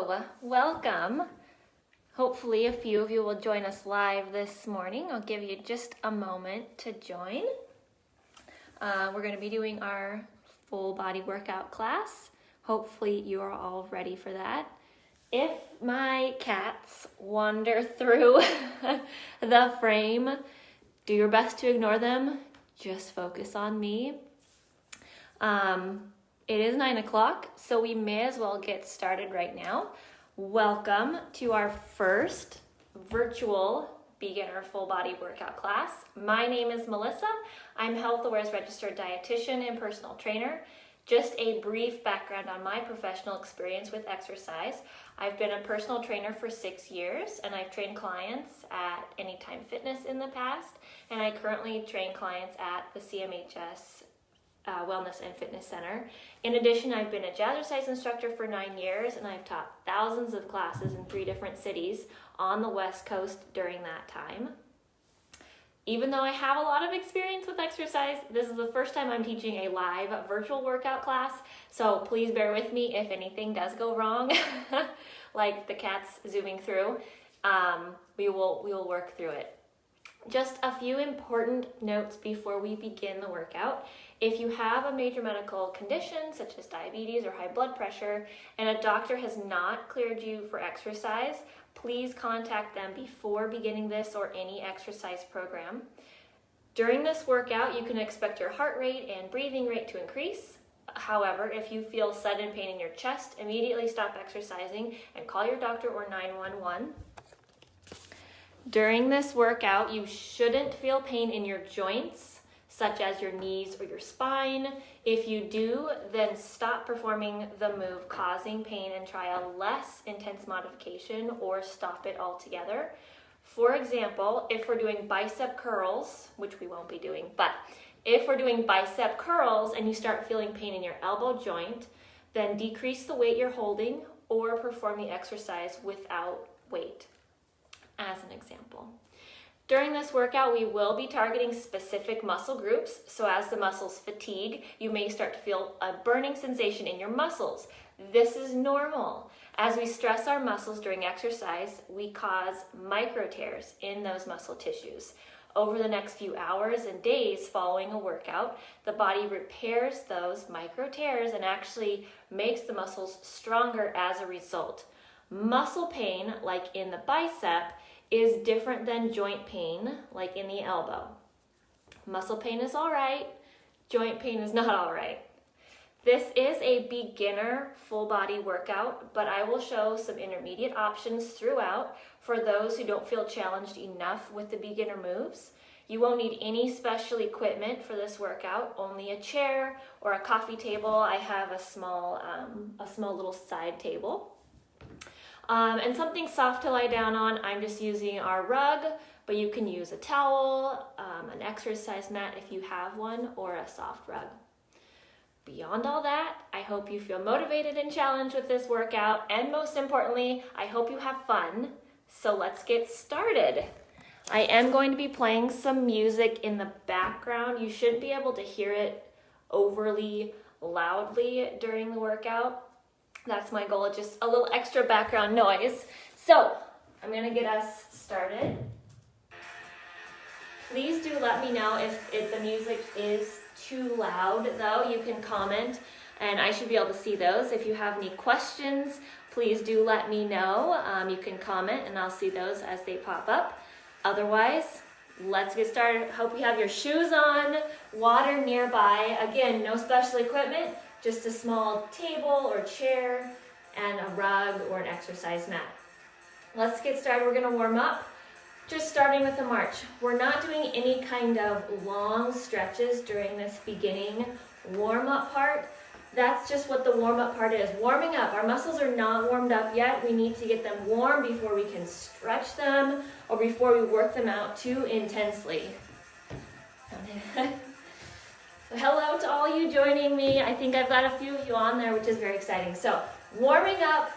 Hello, welcome. Hopefully a few of you will join us live this morning. I'll give you just a moment to join. We're going to be doing our full body workout class. Hopefully you are all ready for that. If my cats wander through the frame, do your best to ignore them. Just focus on me. It is 9 o'clock, so we may as well get started right now. Welcome to our first virtual beginner full body workout class. My name is Melissa. I'm HealthAware's registered dietitian and personal trainer. Just a brief background on my professional experience with exercise. I've been a personal trainer for 6 years, and I've trained clients at Anytime Fitness in the past, and I currently train clients at the CMHS Wellness and Fitness Center. In addition, I've been a jazzercise instructor for 9 years, and I've taught thousands of classes in 3 different cities on the West Coast during that time. Even though I have a lot of experience with exercise, this is the first time I'm teaching a live virtual workout class, so please bear with me if anything does go wrong, like the cats zooming through. We will work through it. Just a few important notes before we begin the workout. If you have a major medical condition such as diabetes or high blood pressure and a doctor has not cleared you for exercise, please contact them before beginning this or any exercise program. During this workout, you can expect your heart rate and breathing rate to increase. However, if you feel sudden pain in your chest, immediately stop exercising and call your doctor or 911. During this workout, you shouldn't feel pain in your joints, such as your knees or your spine. If you do, then stop performing the move causing pain and try a less intense modification or stop it altogether. For example, if we're doing bicep curls, which we won't be doing, but if we're doing bicep curls and you start feeling pain in your elbow joint, then decrease the weight you're holding or perform the exercise without weight. As an example. During this workout, we will be targeting specific muscle groups, so as the muscles fatigue, you may start to feel a burning sensation in your muscles. This is normal. As we stress our muscles during exercise, we cause micro tears in those muscle tissues. Over the next few hours and days following a workout, the body repairs those micro tears and actually makes the muscles stronger as a result. Muscle pain, like in the bicep, is different than joint pain, like in the elbow. Muscle pain is all right, joint pain is not all right. This is a beginner full body workout, but I will show some intermediate options throughout for those who don't feel challenged enough with the beginner moves. You won't need any special equipment for this workout, only a chair or a coffee table. I have a small little side table. And something soft to lie down on. I'm just using our rug, but you can use a towel, an exercise mat if you have one, or a soft rug. Beyond all that, I hope you feel motivated and challenged with this workout, and most importantly, I hope you have fun. So let's get started. I am going to be playing some music in the background. You shouldn't be able to hear it overly loudly during the workout. That's my goal, just a little extra background noise. So, I'm gonna get us started. Please do let me know if the music is too loud, though. You can comment, and I should be able to see those. If you have any questions, please do let me know. You can comment, and I'll see those as they pop up. Otherwise, let's get started. Hope you have your shoes on, water nearby. Again, no special equipment. Just a small table or chair and a rug or an exercise mat. Let's get started. We're going to warm up, just starting with a march. We're not doing any kind of long stretches during this beginning warm-up part. That's just what the warm-up part is, warming up. Our muscles are not warmed up yet. We need to get them warm before we can stretch them or before we work them out too intensely. So hello to all you joining me. I think I've got a few of you on there, which is very exciting. So warming up,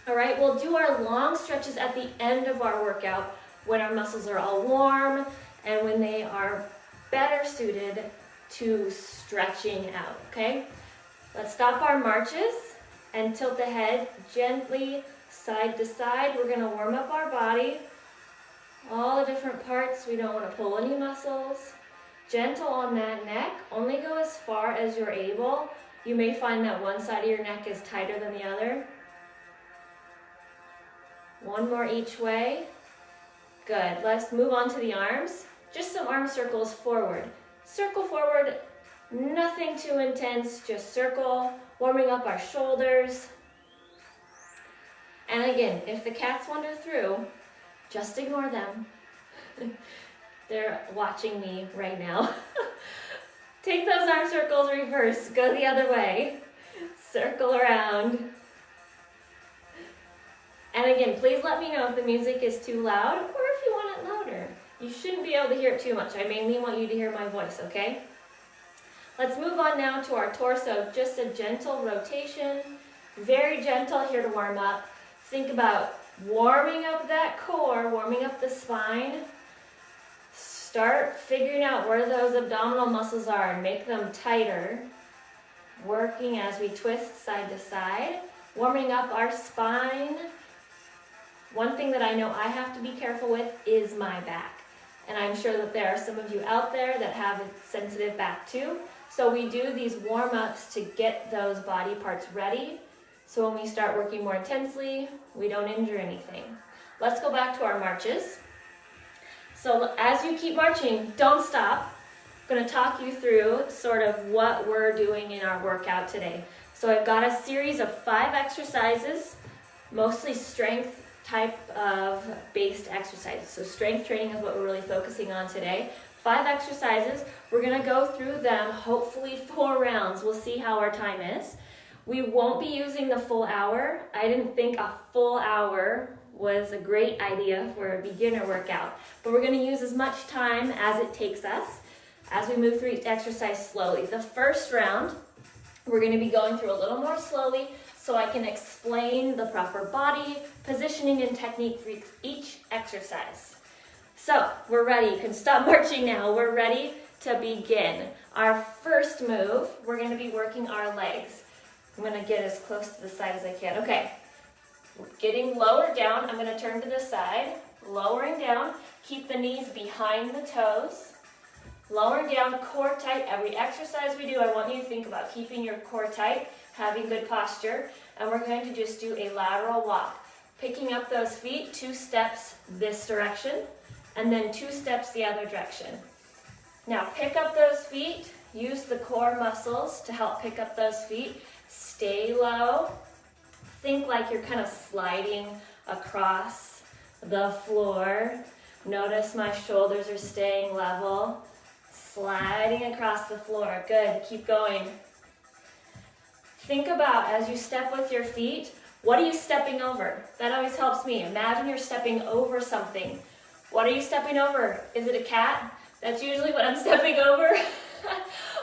all right, we'll do our long stretches at the end of our workout when our muscles are all warm and when they are better suited to stretching out, okay? Let's stop our marches and tilt the head gently side to side. We're going to warm up our body, all the different parts. We don't want to pull any muscles. Gentle on that neck. Only go as far as you're able. You may find that one side of your neck is tighter than the other. One more each way. Good. Let's move on to the arms. Just some arm circles forward. Circle forward, nothing too intense, just circle, warming up our shoulders. And again, if the cats wander through, just ignore them. They're watching me right now. Take those arm circles, reverse, go the other way, circle around. And again, please let me know if the music is too loud or if you want it louder. You shouldn't be able to hear it too much. I mainly want you to hear my voice, okay? Let's move on now to our torso. Just a gentle rotation. Very gentle here to warm up. Think about warming up that core, warming up the spine. Start figuring out where those abdominal muscles are and make them tighter. Working as we twist side to side. Warming up our spine. One thing that I know I have to be careful with is my back. And I'm sure that there are some of you out there that have a sensitive back too. So we do these warm-ups to get those body parts ready. So when we start working more intensely, we don't injure anything. Let's go back to our marches. So as you keep marching, don't stop. I'm going to talk you through sort of what we're doing in our workout today. So I've got a series of 5 exercises, mostly strength type of based exercises. So strength training is what we're really focusing on today. 5 exercises. We're going to go through them, hopefully 4 rounds. We'll see how our time is. We won't be using the full hour. I didn't think a full hour was a great idea for a beginner workout, but we're going to use as much time as it takes us as we move through each exercise slowly. The first round, we're going to be going through a little more slowly so I can explain the proper body, positioning, and technique for each exercise. So, we're ready. You can stop marching now. We're ready to begin. Our first move, we're going to be working our legs. I'm going to get as close to the side as I can. Okay, getting lower down. I'm going to turn to the side, lowering down. Keep the knees behind the toes. Lowering down, core tight. Every exercise we do, I want you to think about keeping your core tight, having good posture, and we're going to just do a lateral walk. Picking up those feet, 2 steps this direction, and then 2 steps the other direction. Now pick up those feet, use the core muscles to help pick up those feet. Stay low. Think like you're kind of sliding across the floor. Notice my shoulders are staying level. Sliding across the floor. Good. Keep going. Think about as you step with your feet, what are you stepping over? That always helps me. Imagine you're stepping over something. What are you stepping over? Is it a cat? That's usually what I'm stepping over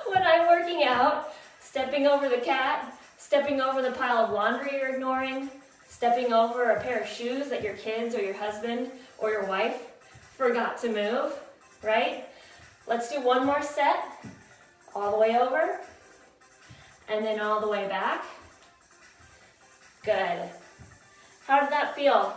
when I'm working out. Stepping over the cat, stepping over the pile of laundry you're ignoring, stepping over a pair of shoes that your kids or your husband or your wife forgot to move, right? Let's do one more set, all the way over, and then all the way back. Good. How did that feel?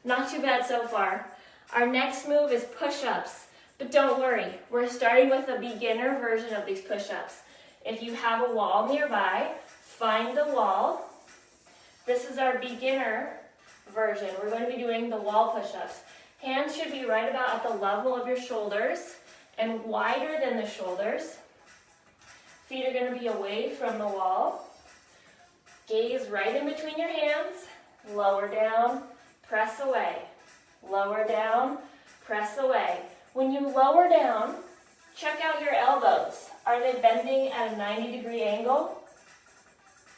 Not too bad so far. Our next move is push-ups, but don't worry, we're starting with a beginner version of these push-ups. If you have a wall nearby, find the wall. This is our beginner version. We're going to be doing the wall push-ups. Hands should be right about at the level of your shoulders and wider than the shoulders. Feet are going to be away from the wall. Gaze right in between your hands. Lower down, press away. Lower down, press away. When you lower down, check out your elbows. Are they bending at a 90-degree angle?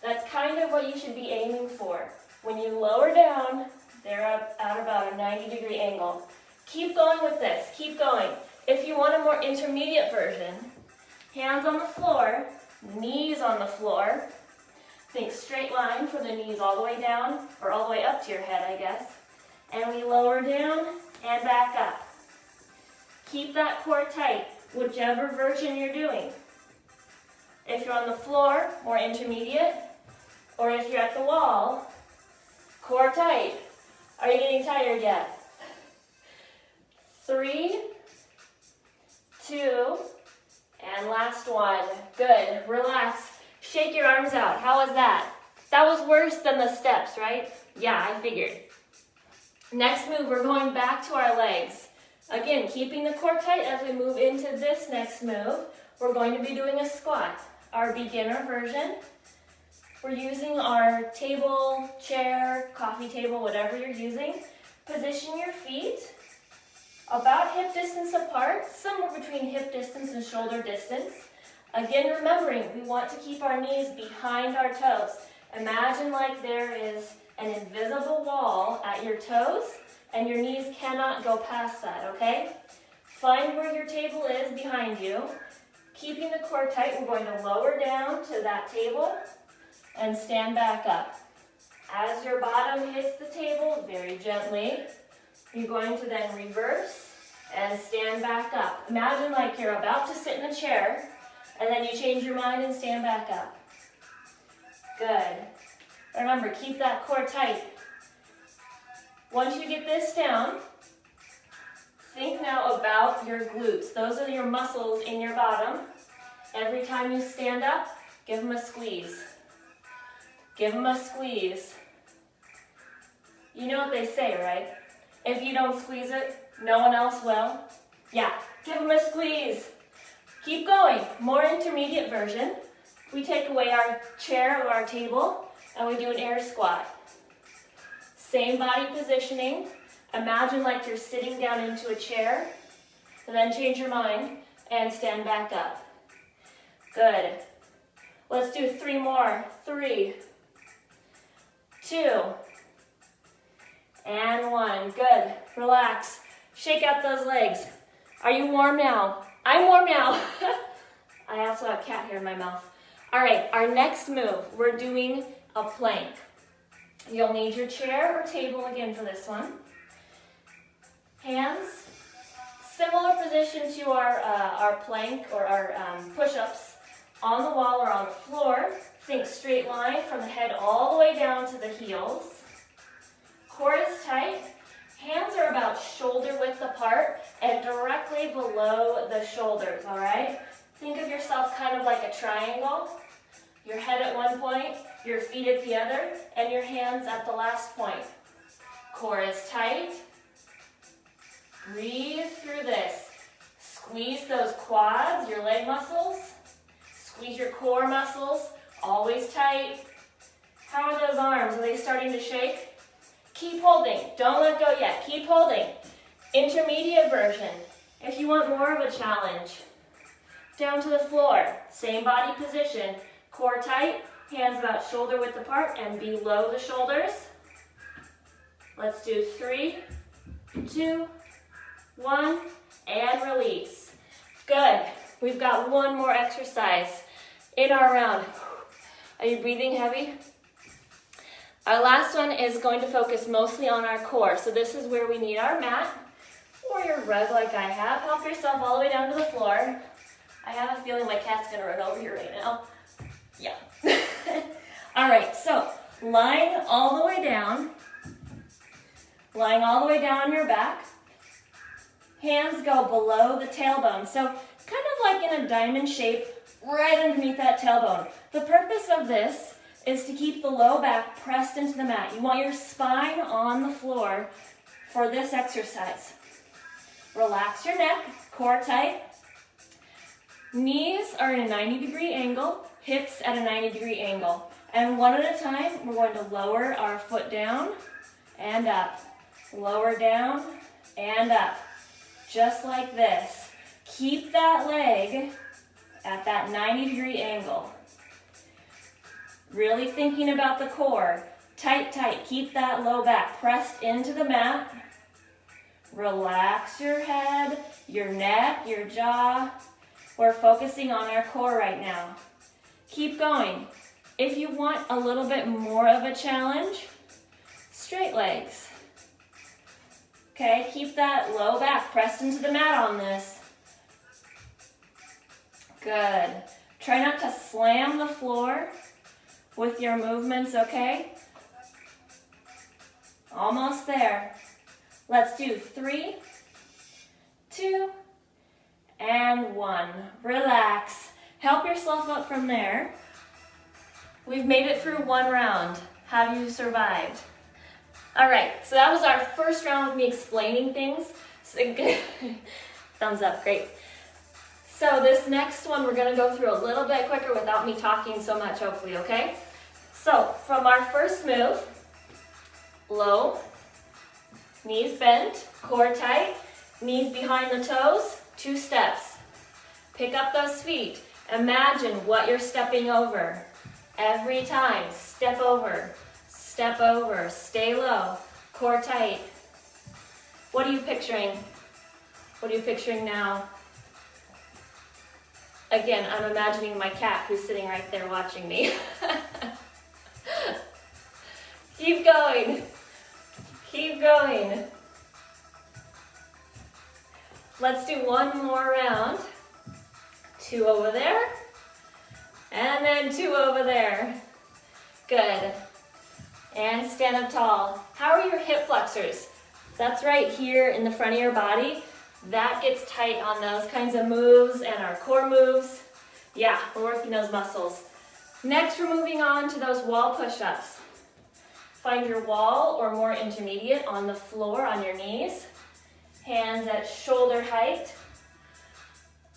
That's kind of what you should be aiming for. When you lower down, they're up at about a 90-degree angle. Keep going with this. Keep going. If you want a more intermediate version, hands on the floor, knees on the floor. Think straight line for the knees all the way down, or all the way up to your head, I guess. And we lower down and back up. Keep that core tight, whichever version you're doing. If you're on the floor, more intermediate, Or if you're at the wall, core tight. Are you getting tired yet? 3, 2, and last one. Good. Relax. Shake your arms out. How was that? That was worse than the steps, right? Yeah, I figured. Next move, we're going back to our legs. Again, keeping the core tight as we move into this next move. We're going to be doing a squat, our beginner version. We're using our table, chair, coffee table, whatever you're using. Position your feet about hip distance apart, somewhere between hip distance and shoulder distance. Again, remembering we want to keep our knees behind our toes. Imagine like there is an invisible wall at your toes and your knees cannot go past that, okay? Find where your table is behind you. Keeping the core tight, we're going to lower down to that table and stand back up. As your bottom hits the table, very gently, you're going to then reverse and stand back up. Imagine like you're about to sit in a chair, and then you change your mind and stand back up. Good. Remember, keep that core tight. Once you get this down, think now about your glutes. Those are your muscles in your bottom. Every time you stand up, give them a squeeze. Give them a squeeze. You know what they say, right? If you don't squeeze it, no one else will. Yeah, give them a squeeze. Keep going. More intermediate version. We take away our chair or our table, and we do an air squat. Same body positioning. Imagine like you're sitting down into a chair, and then change your mind and stand back up. Good. Let's do 3 more. 3, 2, and 1. Good. Relax. Shake out those legs. Are you warm now? I'm warm now. I also have cat hair in my mouth. All right, our next move, we're doing a plank. You'll need your chair or table again for this one. Hands, similar position to our plank or our push-ups on the wall or on the floor. Think straight line from the head all the way down to the heels. Core is tight. Hands are about shoulder width apart and directly below the shoulders, all right? Think of yourself kind of like a triangle. Your head at one point, your feet at the other, and your hands at the last point. Core is tight. Breathe through this. Squeeze those quads, your leg muscles. Squeeze your core muscles, always tight. How are those arms? Are they starting to shake? Keep holding. Don't let go yet. Keep holding. Intermediate version. If you want more of a challenge, down to the floor. Same body position. Core tight. Hands about shoulder width apart and below the shoulders. Let's do 3, 2, 1, and release. Good. We've got one more exercise in our round. Are you breathing heavy? Our last one is going to focus mostly on our core. So this is where we need our mat or your rug like I have. Help yourself all the way down to the floor. I have a feeling my cat's gonna run over here right now. Yeah. All right, so lying all the way down on your back. Hands go below the tailbone. So kind of like in a diamond shape right underneath that tailbone. The purpose of this is to keep the low back pressed into the mat. You want your spine on the floor for this exercise. Relax your neck, core tight. Knees are in a 90-degree angle, hips at a 90-degree angle. And one at a time, we're going to lower our foot down and up. Lower down and up. Just like this. Keep that leg at that 90-degree angle. Really thinking about the core. Tight, tight. Keep that low back pressed into the mat. Relax your head, your neck, your jaw. We're focusing on our core right now. Keep going. If you want a little bit more of a challenge, straight legs. Okay, keep that low back pressed into the mat on this. Good. Try not to slam the floor with your movements, okay? Almost there. Let's do 3, 2, and 1. Relax. Help yourself up from there. We've made it through 1 round. Have you survived? All right, so that was our first round with me explaining things. So good. Thumbs up, great. So this next one, we're gonna go through a little bit quicker without me talking so much, hopefully, okay? So from our first move, low, knees bent, core tight, knees behind the toes, 2 steps. Pick up those feet. Imagine what you're stepping over. Every time, step over, stay low, core tight. What are you picturing? What are you picturing now? Again, I'm imagining my cat who's sitting right there watching me. Keep going. Keep going. Let's do 1 more round. 2 over there. And then 2 over there. Good. And stand up tall. How are your hip flexors? That's right here in the front of your body. That gets tight on those kinds of moves and our core moves. Yeah, we're working those muscles. Next, we're moving on to those wall push-ups. Find your wall or more intermediate on the floor on your knees. Hands at shoulder height.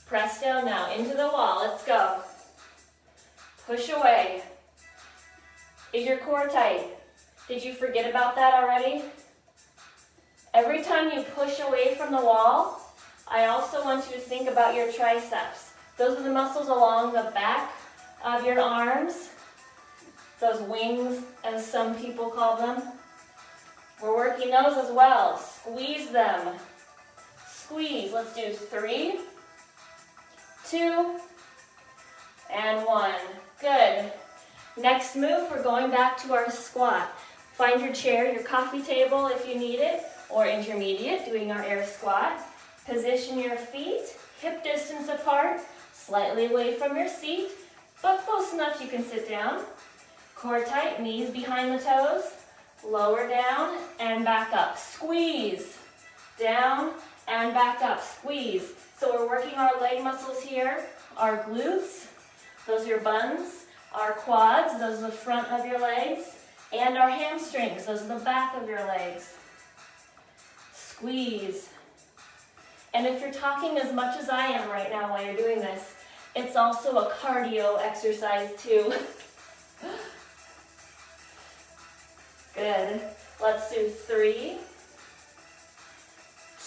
Press down now into the wall. Let's go. Push away. Is your core tight? Did you forget about that already? Every time you push away from the wall, I also want you to think about your triceps. Those are the muscles along the back of your arms. Those wings, as some people call them. We're working those as well. Squeeze them. Squeeze. Let's do 3, 2, and 1. Good. Next move, we're going back to our squat. Find your chair, your coffee table if you need it, or intermediate, doing our air squat. Position your feet, hip distance apart, slightly away from your seat, but close enough you can sit down. Core tight, knees behind the toes, lower down and back up. Squeeze, down and back up, squeeze. So we're working our leg muscles here, our glutes, those are your buns, our quads, those are the front of your legs, and our hamstrings, those are the back of your legs. Squeeze. And if you're talking as much as I am right now while you're doing this, it's also a cardio exercise too. Good. Let's do 3,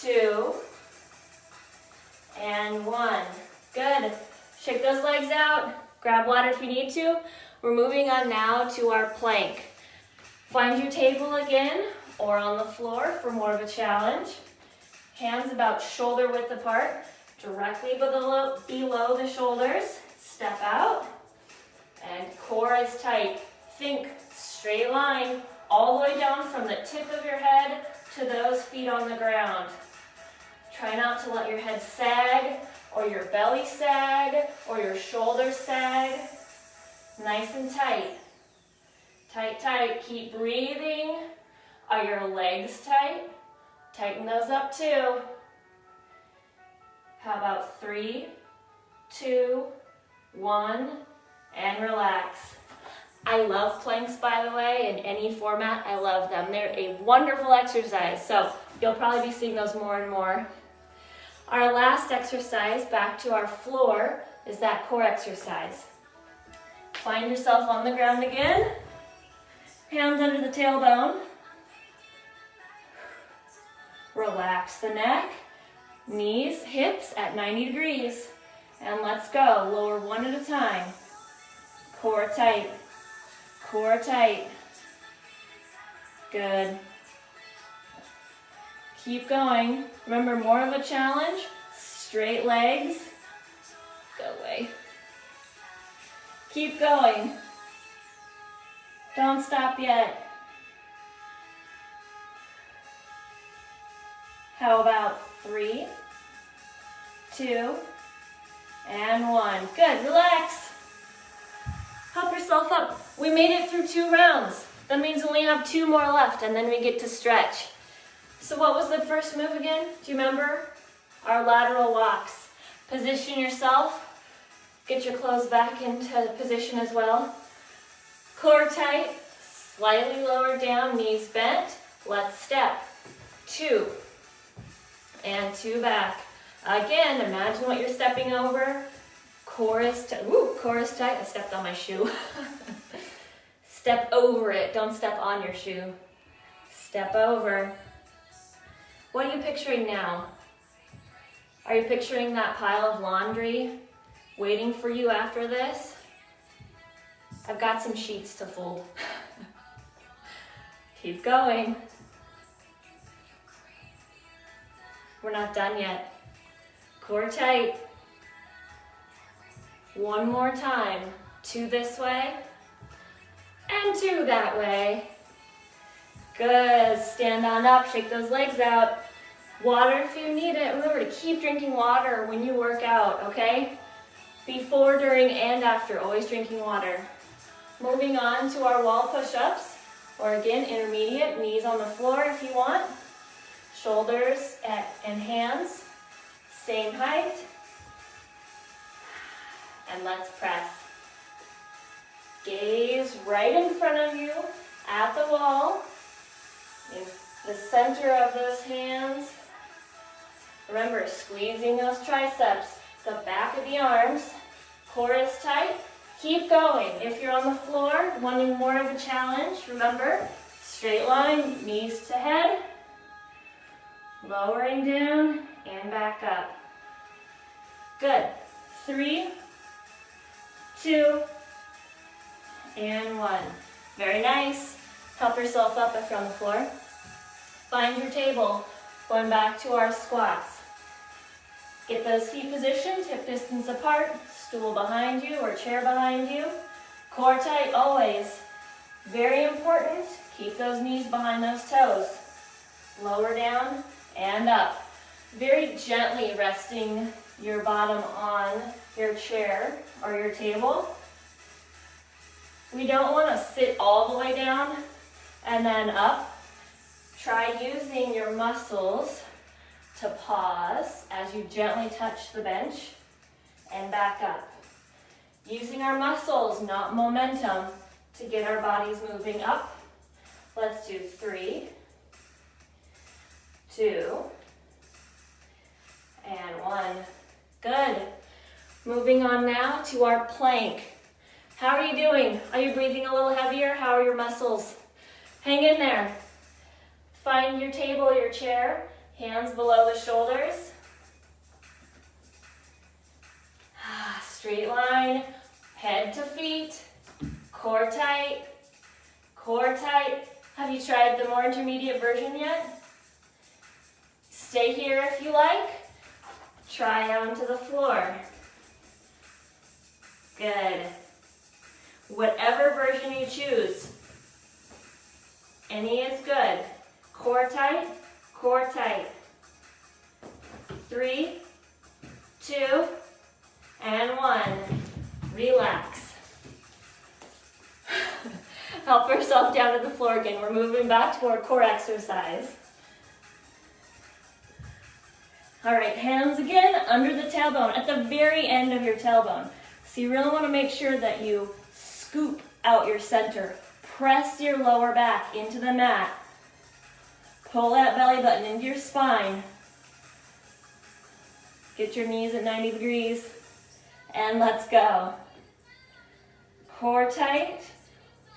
2, and 1. Good. Shake those legs out. Grab water if you need to. We're moving on now to our plank. Find your table again or on the floor for more of a challenge. Hands about shoulder width apart, directly below the shoulders. Step out and core is tight. Think straight line all the way down from the tip of your head to those feet on the ground. Try not to let your head sag or your belly sag or your shoulders sag. Nice and tight. Tight, tight. Keep breathing. Are your legs tight? Tighten those up too. How about 3, 2, 1, and relax. I love planks, by the way, in any format. I love them. They're a wonderful exercise, so you'll probably be seeing those more and more. Our last exercise, back to our floor, is that core exercise. Find yourself on the ground again. Hands under the tailbone. Relax the neck, knees, hips at 90 degrees. And let's go. Lower one at a time. Core tight. Core tight. Good. Keep going. Remember, more of a challenge. Straight legs. Go away. Keep going. Don't stop yet. How about 3, 2, and 1. Good, relax. Help yourself up. We made it through 2 rounds. That means we only have 2 more left, and then we get to stretch. So what was the first move again? Do you remember? Our lateral walks. Position yourself. Get your clothes back into position as well. Core tight, slightly lowered down, knees bent. Let's step. 2. And 2 back. Again, imagine what you're stepping over. Core is tight. Woo, core is tight. I stepped on my shoe. Step over it. Don't step on your shoe. Step over. What are you picturing now? Are you picturing that pile of laundry waiting for you after this? I've got some sheets to fold. Keep going. We're not done yet. Core tight. 1 more time. 2 this way. And 2 that way. Good. Stand on up. Shake those legs out. Water if you need it. Remember to keep drinking water when you work out, okay? Before, during, and after. Always drinking water. Moving on to our wall push-ups. Or again, intermediate. Knees on the floor if you want. Shoulders and hands. Same height. And let's press. Gaze right in front of you at the wall. In the center of those hands. Remember, squeezing those triceps, the back of the arms. Core is tight. Keep going. If you're on the floor, wanting more of a challenge, remember, straight line, knees to head. Lowering down and back up. Good. 3, 2, and 1. Very nice. Help yourself up if you're on the floor. Find your table. Going back to our squats. Get those feet positioned, hip distance apart, stool behind you or chair behind you. Core tight always. Very important. Keep those knees behind those toes. Lower down and up. Very gently resting your bottom on your chair or your table. We don't want to sit all the way down and then up. Try using your muscles to pause as you gently touch the bench and back up. Using our muscles, not momentum, to get our bodies moving up. Let's do 3, 2, and 1. Good. Moving on now to our plank. How are you doing? Are you breathing a little heavier? How are your muscles? Hang in there. Find your table or your chair, hands below the shoulders. Straight line, head to feet, core tight, core tight. Have you tried the more intermediate version yet? Stay here if you like. Try onto the floor. Good. Whatever version you choose, any is good. Core tight, core tight. 3, 2, and 1. Relax. Help yourself down to the floor again. We're moving back to our core exercise. All right, hands again under the tailbone, at the very end of your tailbone. So you really want to make sure that you scoop out your center. Press your lower back into the mat. Pull that belly button into your spine. Get your knees at 90 degrees. And let's go. Core tight.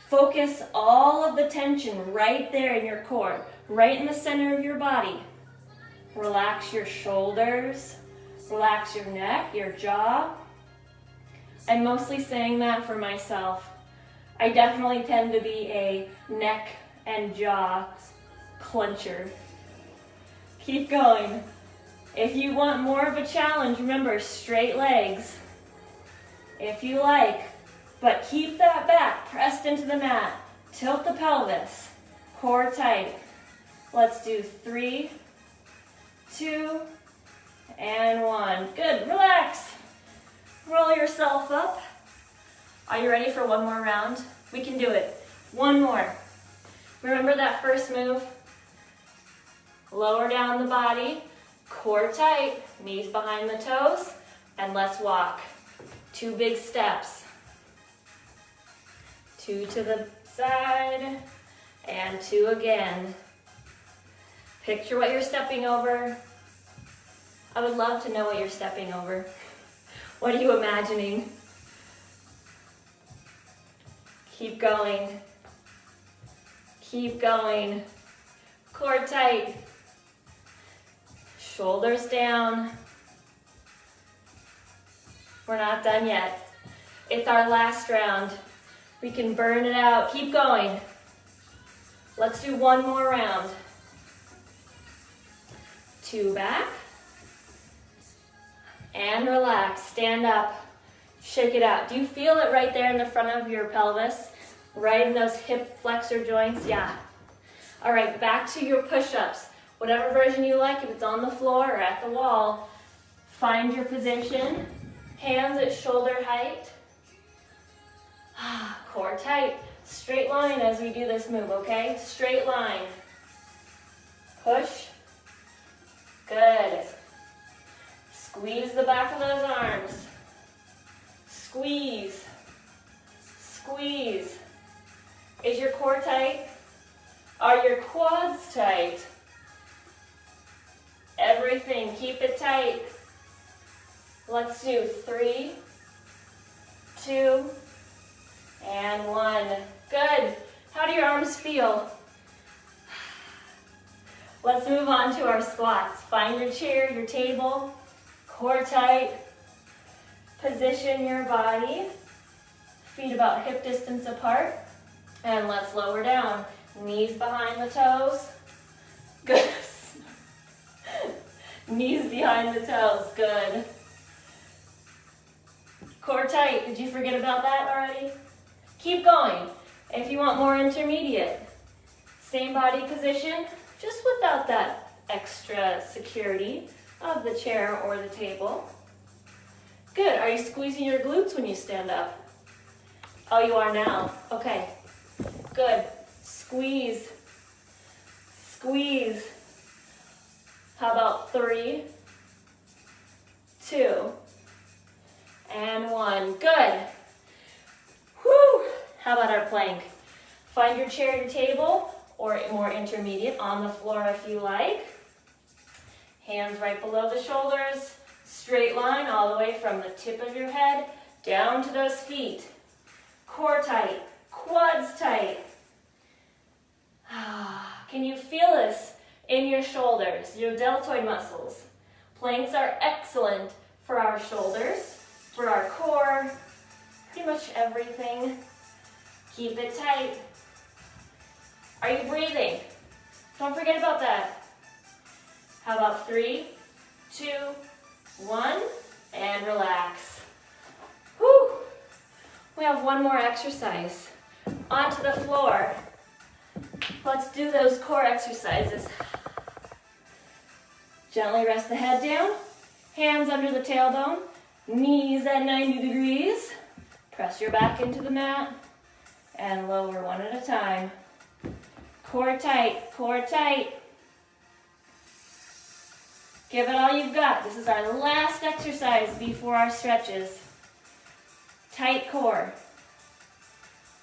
Focus all of the tension right there in your core, right in the center of your body. Relax your shoulders. Relax your neck, your jaw. I'm mostly saying that for myself. I definitely tend to be a neck and jaw clencher. Keep going. If you want more of a challenge, remember, straight legs. If you like, but keep that back pressed into the mat. Tilt the pelvis. Core tight. Let's do 3, 2, and 1. Good, relax. Roll yourself up. Are you ready for one more round? We can do it. One more. Remember that first move? Lower down the body, core tight, knees behind the toes, and let's walk. 2 big steps. 2 to the side, and 2 again. Picture what you're stepping over. I would love to know what you're stepping over. What are you imagining? Keep going. Keep going. Core tight. Shoulders down. We're not done yet. It's our last round. We can burn it out. Keep going. Let's do one more round. 2 back. And relax. Stand up. Shake it out. Do you feel it right there in the front of your pelvis? Right in those hip flexor joints? Yeah. All right, back to your push-ups. Whatever version you like, if it's on the floor or at the wall, find your position. Hands at shoulder height. Core tight. Straight line as we do this move, okay? Straight line. Push. Good. Squeeze the back of those arms. Squeeze. Squeeze. Is your core tight? Are your quads tight? Everything, keep it tight. Let's do 3, 2, and 1. Good. How do your arms feel? Let's move on to our squats. Find your chair, your table, core tight. Position your body, feet about hip distance apart, and let's lower down. Knees behind the toes. Good. Knees behind the toes. Good. Core tight. Did you forget about that already? Keep going. If you want more intermediate, same body position, just without that extra security of the chair or the table. Good. Are you squeezing your glutes when you stand up? Oh, you are now. Okay. Good. Squeeze. Squeeze. How about 3, 2, and 1. Good. Whew. How about our plank? Find your chair, your table, or more intermediate on the floor if you like. Hands right below the shoulders. Straight line all the way from the tip of your head down to those feet. Core tight, quads tight. Can you feel this in your shoulders, your deltoid muscles? Planks are excellent for our shoulders, for our core, pretty much everything. Keep it tight. Are you breathing? Don't forget about that. How about 3, 2, 1, and relax. Whew. We have one more exercise. Onto the floor. Let's do those core exercises. Gently rest the head down. Hands under the tailbone. Knees at 90 degrees. Press your back into the mat. And lower one at a time. Core tight, core tight. Give it all you've got. This is our last exercise before our stretches. Tight core.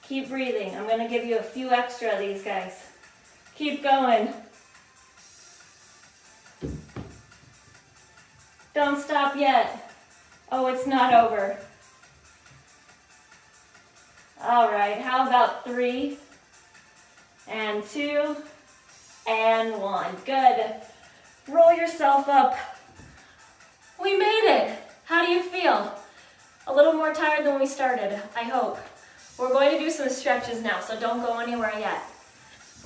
Keep breathing. I'm going to give you a few extra of these guys. Keep going. Don't stop yet. Oh, it's not over. All right, how about 3, and 2, and 1. Good. Roll yourself up. We made it. How do you feel? A little more tired than we started, I hope. We're going to do some stretches now, so don't go anywhere yet.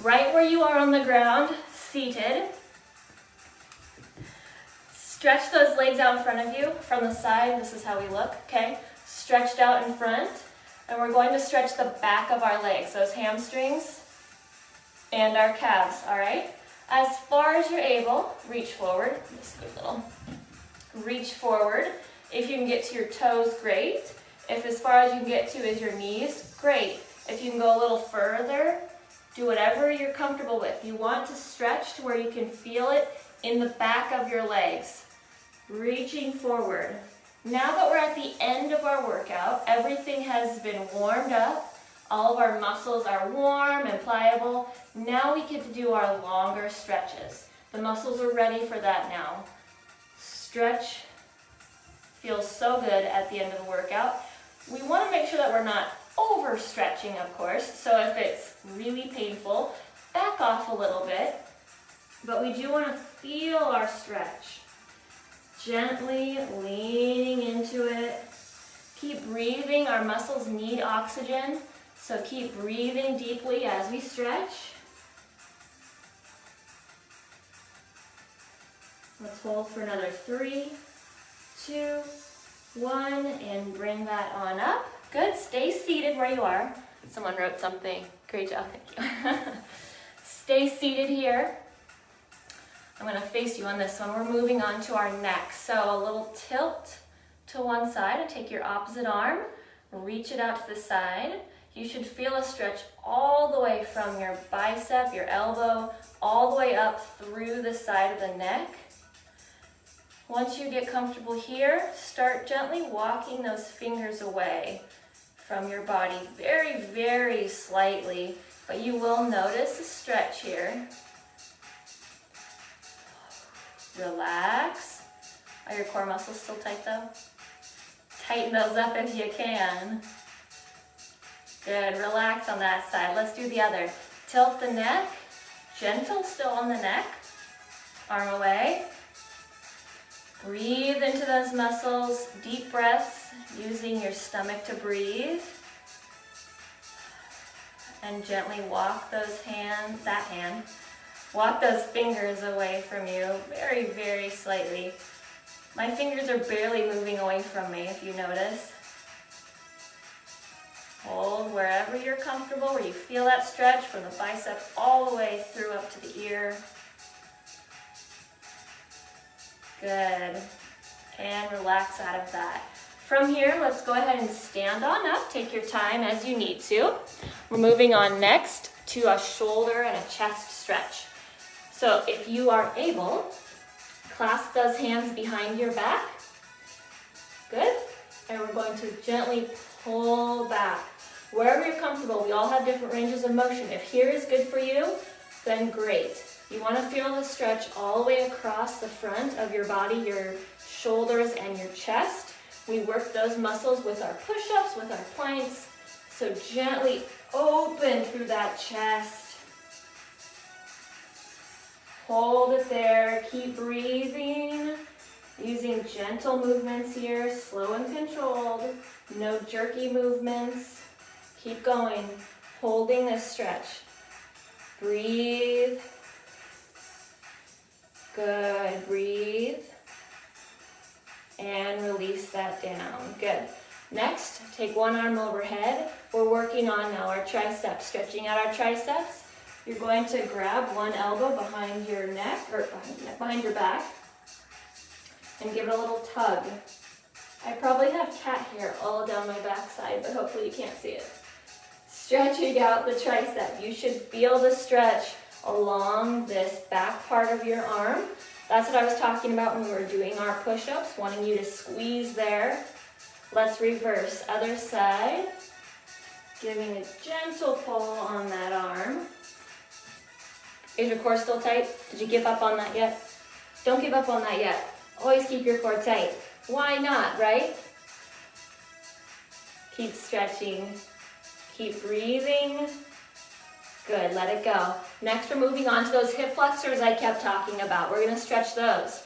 Right where you are on the ground, seated. Stretch those legs out in front of you from the side. This is how we look, okay? Stretched out in front. And we're going to stretch the back of our legs, those hamstrings and our calves, all right? As far as you're able, reach forward. Just a little. Reach forward. If you can get to your toes, great. If as far as you can get to is your knees, great. If you can go a little further, do whatever you're comfortable with. You want to stretch to where you can feel it in the back of your legs. Reaching forward. Now that we're at the end of our workout, everything has been warmed up. All of our muscles are warm and pliable. Now we get to do our longer stretches. The muscles are ready for that now. Stretch feels so good at the end of the workout. We want to make sure that we're not overstretching, of course. So if it's really painful, back off a little bit. But we do want to feel our stretch. Gently leaning into it. Keep breathing. Our muscles need oxygen. So keep breathing deeply as we stretch. Let's hold for another 3, 2, 1, and bring that on up. Good. Stay seated where you are. Someone wrote something. Great job. Thank you. Stay seated here. I'm going to face you on this one. We're moving on to our neck. So a little tilt to one side and take your opposite arm. Reach it out to the side. You should feel a stretch all the way from your bicep, your elbow, all the way up through the side of the neck. Once you get comfortable here, start gently walking those fingers away from your body, very, very slightly, but you will notice a stretch here. Relax. Are your core muscles still tight though? Tighten those up if you can. Good, relax on that side. Let's do the other. Tilt the neck, gentle still on the neck. Arm away. Breathe into those muscles, deep breaths, using your stomach to breathe. And gently walk those walk those fingers away from you, very, very slightly. My fingers are barely moving away from me, if you notice. Hold wherever you're comfortable, where you feel that stretch from the bicep all the way through up to the ear. Good. And relax out of that. From here, let's go ahead and stand on up. Take your time as you need to. We're moving on next to a shoulder and a chest stretch. So if you are able, clasp those hands behind your back. Good. And we're going to gently pull back. Wherever you're comfortable, we all have different ranges of motion. If here is good for you, then great. You want to feel the stretch all the way across the front of your body, your shoulders and your chest. We work those muscles with our push-ups, with our planks. So gently open through that chest. Hold it there. Keep breathing. Using gentle movements here, slow and controlled. No jerky movements. Keep going. Holding this stretch. Breathe. Good. Breathe. And release that down. Good. Next, take one arm overhead. We're working on now our triceps, stretching out our triceps. You're going to grab one elbow behind your neck, or behind your back, and give it a little tug. I probably have cat hair all down my backside, but hopefully you can't see it. Stretching out the tricep. You should feel the stretch along this back part of your arm. That's what I was talking about when we were doing our push-ups, wanting you to squeeze there. Let's reverse. Other side. Giving a gentle pull on that arm. Is your core still tight? Did you give up on that yet? Don't give up on that yet. Always keep your core tight. Why not, right? Keep stretching. Keep breathing. Good, let it go. Next, we're moving on to those hip flexors I kept talking about. We're going to stretch those.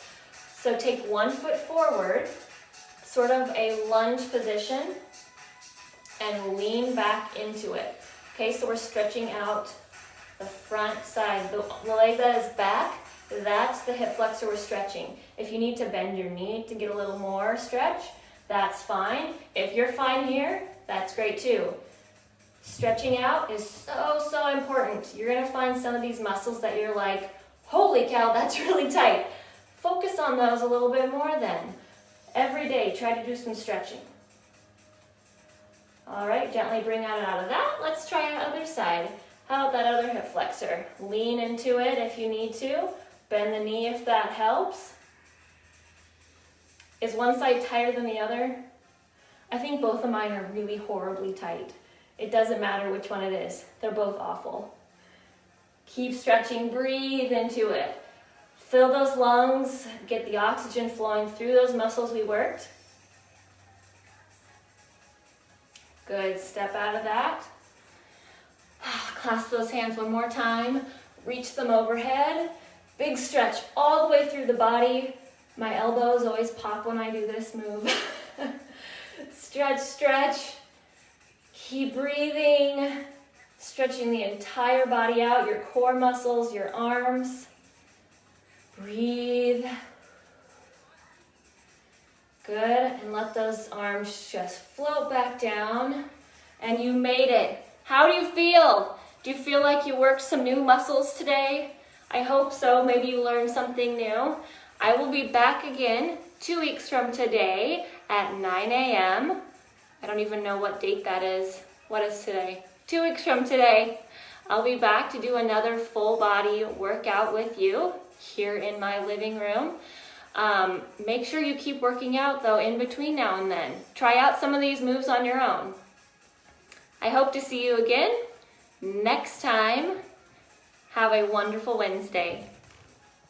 So take one foot forward, sort of a lunge position, and lean back into it. Okay, so we're stretching out the front side. The leg that is back, that's the hip flexor we're stretching. If you need to bend your knee to get a little more stretch, that's fine. If you're fine here, that's great too. Stretching out is so important. You're going to find some of these muscles that you're like, holy cow, that's really tight. Focus on those a little bit more then. Every day, try to do some stretching. All right, gently bring out of that. Let's try our other side. How about that other hip flexor? Lean into it if you need to. Bend the knee if that helps. Is one side tighter than the other? I think both of mine are really horribly tight. It doesn't matter which one it is. They're both awful. Keep stretching, breathe into it. Fill those lungs, get the oxygen flowing through those muscles we worked. Good, step out of that. Clasp those hands one more time. Reach them overhead. Big stretch all the way through the body. My elbows always pop when I do this move. Stretch, stretch. Keep breathing. Stretching the entire body out, your core muscles, your arms. Breathe. Good, and let those arms just float back down. And you made it. How do you feel? Do you feel like you worked some new muscles today? I hope so. Maybe you learned something new. I will be back again 2 weeks from today at 9 a.m. I don't even know what date that is. What is today? 2 weeks from today. I'll be back to do another full body workout with you here in my living room. Make sure you keep working out though in between now and then. Try out some of these moves on your own. I hope to see you again next time. Have a wonderful Wednesday.